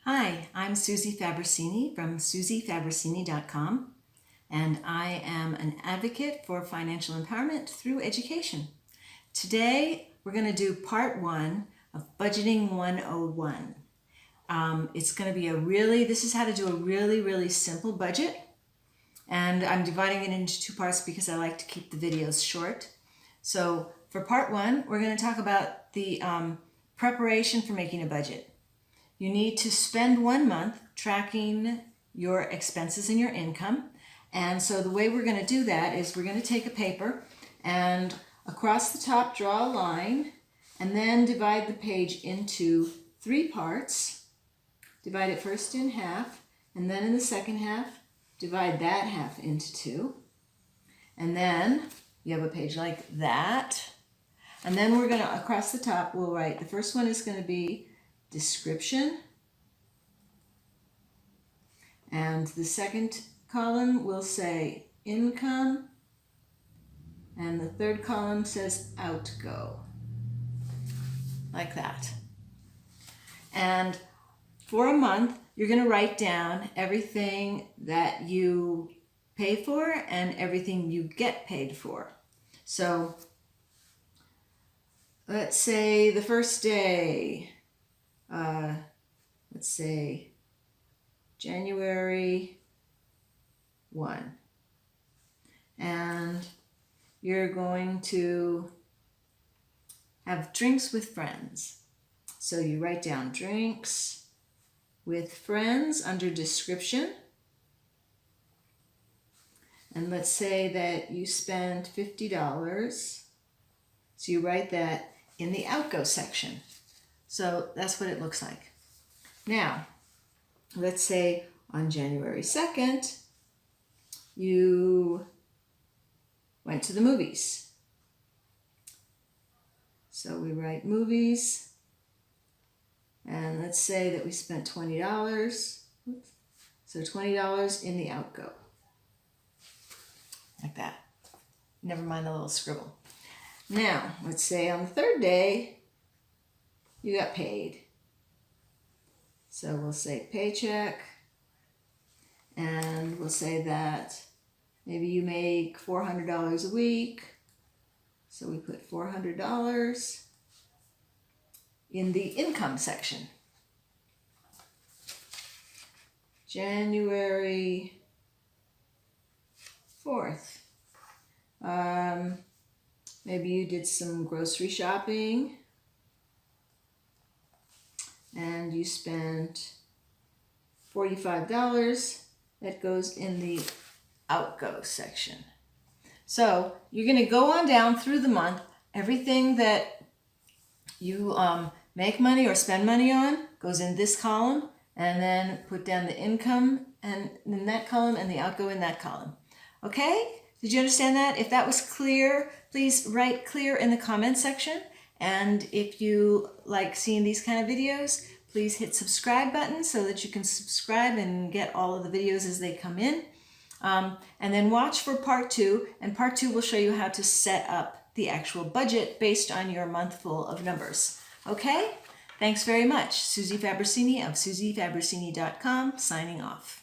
Hi, I'm Susie Fabricini from susiefabricini.com, and I am an advocate for financial empowerment through education. Today, we're going to do part 1 of Budgeting 101. It's going to be this is how to do a really simple budget, and I'm dividing it into 2 parts because I like to keep the videos short. So for part 1, we're going to talk about the preparation for making a budget. You need to spend 1 month tracking your expenses and your income. And so the way we're going to do that is we're going to take a paper and across the top draw a line and then divide the page into 3 parts. Divide it first in half, and then in the second half, divide that half into 2. And then you have a page like that. And then we're going to, across the top, we'll write, the first one is going to be description, and the second column will say income, and the third column says outgo, like that. And for a month, you're going to write down everything that you pay for and everything you get paid for. So let's say the first day, let's say January 1, and you're going to have drinks with friends. So you write down drinks with friends under description, and let's say that you spend $50, so you write that in the outgo section. So that's what it looks like. Now, let's say on January 2nd, you went to the movies. So we write movies, and let's say that we spent $20. So $20 in the outgo, like that. Never mind the little scribble. Now, let's say on the third day, you got paid. So we'll say paycheck, and we'll say that maybe you make $400 a week. So we put $400 in the income section. January 4th. Maybe you did some grocery shopping and you spent $45. That goes in the outgo section. So you're going to go on down through the month. Everything that you make money or spend money on goes in this column, and then put down the income and in that column and the outgo in that column. Okay? Did you understand that? If that was clear, please write clear in the comment section. And if you like seeing these kind of videos, please hit subscribe button so that you can subscribe and get all of the videos as they come in. And then watch for part 2, and part 2 will show you how to set up the actual budget based on your month full of numbers. Okay? Thanks very much. Susie Fabricini of susiefabricini.com signing off.